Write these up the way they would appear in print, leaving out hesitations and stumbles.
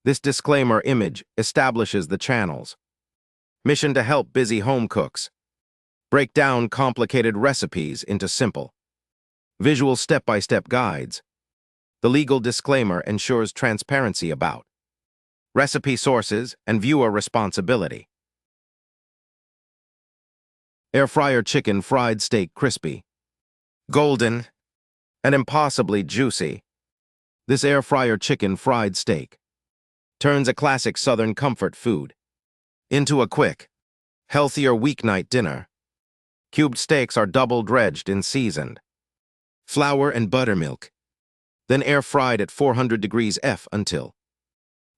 This disclaimer image establishes the channel's mission to help busy home cooks break down complicated recipes into simple, visual step-by-step guides. The legal disclaimer ensures transparency about recipe sources and viewer responsibility. Air fryer chicken fried steak crispy, golden, and impossibly juicy. This air fryer chicken fried steak turns a classic Southern comfort food into a quick, healthier weeknight dinner. Cubed steaks are double-dredged in seasoned flour and buttermilk, then air-fried at 400 degrees F until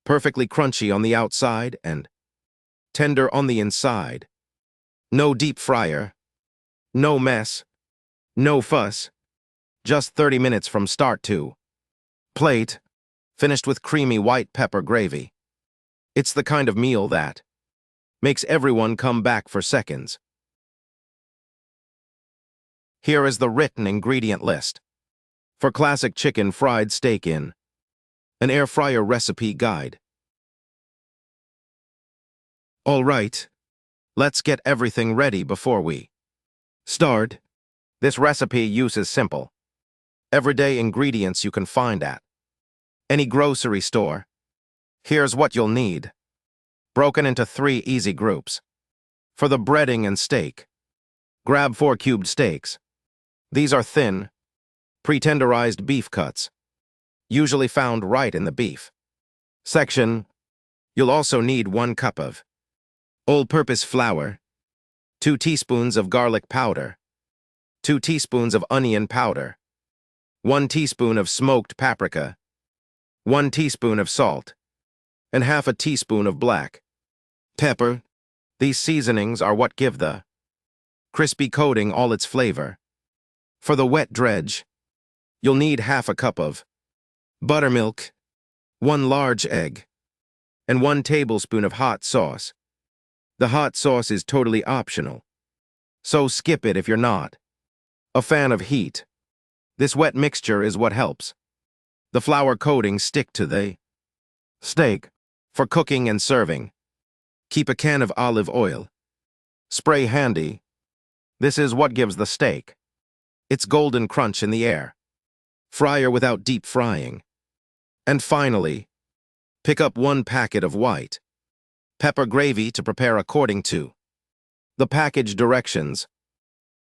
perfectly crunchy on the outside and tender on the inside. No deep fryer, no mess, no fuss, just 30 minutes from start to plate, finished with creamy white pepper gravy. It's the kind of meal that makes everyone come back for seconds. Here is the written ingredient list for classic chicken fried steak in an air fryer recipe guide. All right, let's get everything ready before we start. This recipe uses simple, everyday ingredients you can find at any grocery store. Here's what you'll need, broken into 3 easy groups. For the breading and steak, grab 4 cubed steaks. These are thin, pre-tenderized beef cuts, usually found right in the beef section. You'll also need 1 cup of all-purpose flour, 2 teaspoons of garlic powder, 2 teaspoons of onion powder, 1 teaspoon of smoked paprika, 1 teaspoon of salt, and half a teaspoon of black pepper. These seasonings are what give the crispy coating all its flavor. For the wet dredge, you'll need half a cup of buttermilk, 1 large egg, and 1 tablespoon of hot sauce. The hot sauce is totally optional, so skip it if you're not a fan of heat. This wet mixture is what helps the flour coating stick to the steak. For cooking and serving, keep a can of olive oil spray handy. This is what gives the steak its golden crunch in the air fryer without deep frying. And finally, pick up 1 packet of white pepper gravy to prepare according to the package directions.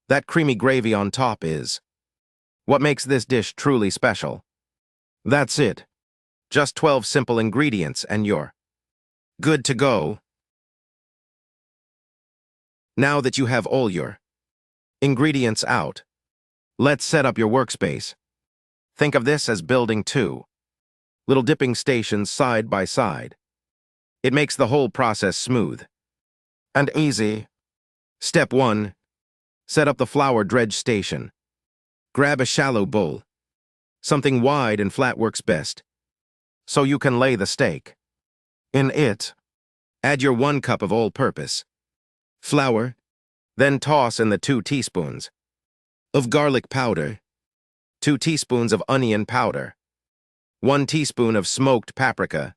That creamy gravy on top is what makes this dish truly special. That's it. Just 12 simple ingredients and you're good to go. Now that you have all your ingredients out, let's set up your workspace. Think of this as building 2 little dipping stations side by side. It makes the whole process smooth and easy. Step 1. Set up the flour dredge station. Grab a shallow bowl. Something wide and flat works best, so you can lay the steak in it. Add your 1 cup of all-purpose flour, then toss in the 2 teaspoons of garlic powder, 2 teaspoons of onion powder, 1 teaspoon of smoked paprika,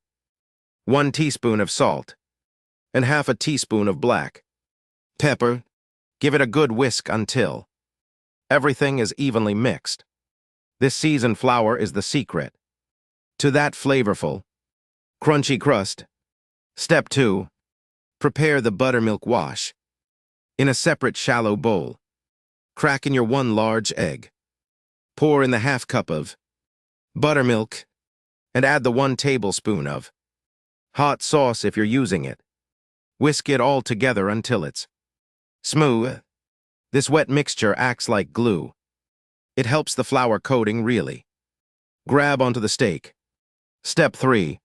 1 teaspoon of salt, and half a teaspoon of black pepper. Give it a good whisk until everything is evenly mixed. This seasoned flour is the secret to that flavorful, crunchy crust. Step 2. Prepare the buttermilk wash. In a separate shallow bowl, crack in your 1 large egg. Pour in the half cup of buttermilk and add the 1 tablespoon of hot sauce if you're using it. Whisk it all together until it's smooth. This wet mixture acts like glue. It helps the flour coating really grab onto the steak. Step 3.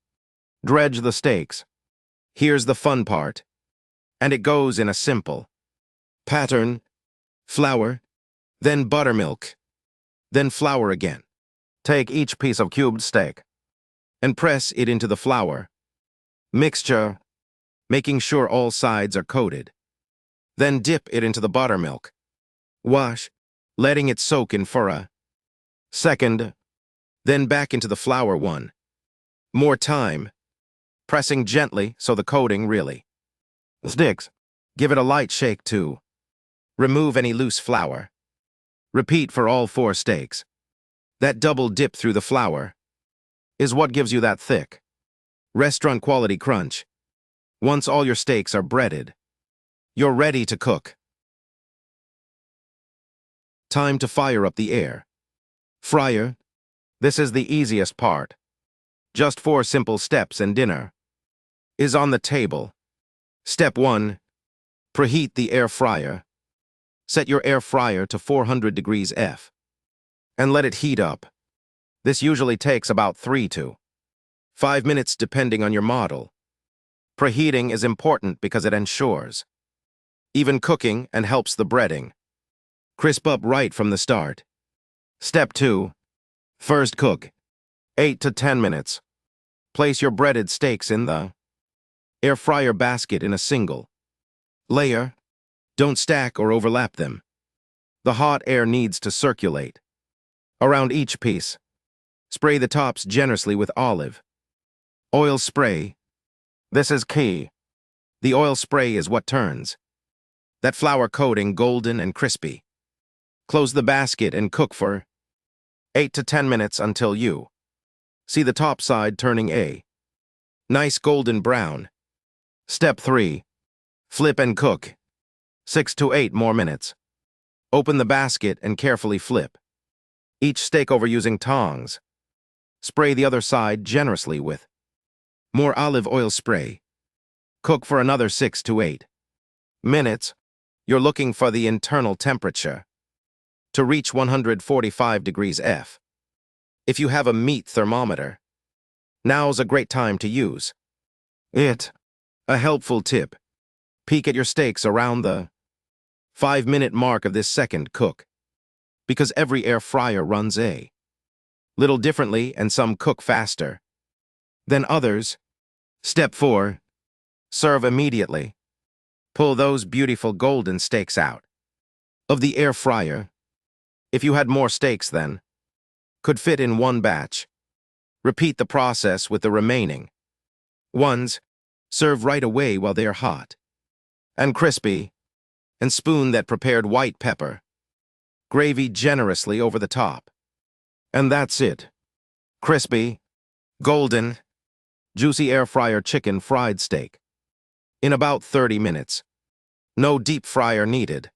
Dredge the steaks. Here's the fun part, and it goes in a simple pattern: flour, then buttermilk, then flour again. Take each piece of cubed steak and press it into the flour mixture, making sure all sides are coated. Then dip it into the buttermilk wash, letting it soak in for a second, then back into the flour one more time. pressing gently so the coating really sticks. Give it a light shake too. Remove any loose flour. Repeat for all 4 steaks. That double dip through the flour is what gives you that thick, restaurant-quality crunch. Once all your steaks are breaded, you're ready to cook. Time to fire up the air fryer. This is the easiest part. Just 4 simple steps and dinner is on the table. Step 1. Preheat the air fryer. Set your air fryer to 400 degrees F and let it heat up. This usually takes about 3 to 5 minutes depending on your model. Preheating is important because it ensures even cooking and helps the breading crisp up right from the start. Step 2. First cook 8 to 10 minutes. Place your breaded steaks in the air fryer basket in a single layer. Don't stack or overlap them. The hot air needs to circulate around each piece. Spray the tops generously with olive oil spray. This is key. The oil spray is what turns that flour coating golden and crispy. Close the basket and cook for 8 to 10 minutes until you see the top side turning a nice golden brown. Step 3. Flip and cook 6 to 8 more minutes. Open the basket and carefully flip each steak over using tongs. Spray the other side generously with more olive oil spray. Cook for another 6 to 8 minutes. You're looking for the internal temperature to reach 145 degrees F. If you have a meat thermometer, now's a great time to use it. A helpful tip: peek at your steaks around the 5-minute mark of this second cook, because every air fryer runs a little differently and some cook faster than others. Step 4. Serve immediately. Pull those beautiful golden steaks out of the air fryer. If you had more steaks than could fit in one batch, repeat the process with the remaining ones. Serve right away while they are hot and crispy, and spoon that prepared white pepper gravy generously over the top. And that's it. Crispy, golden, juicy air fryer chicken fried steak in about 30 minutes. No deep fryer needed.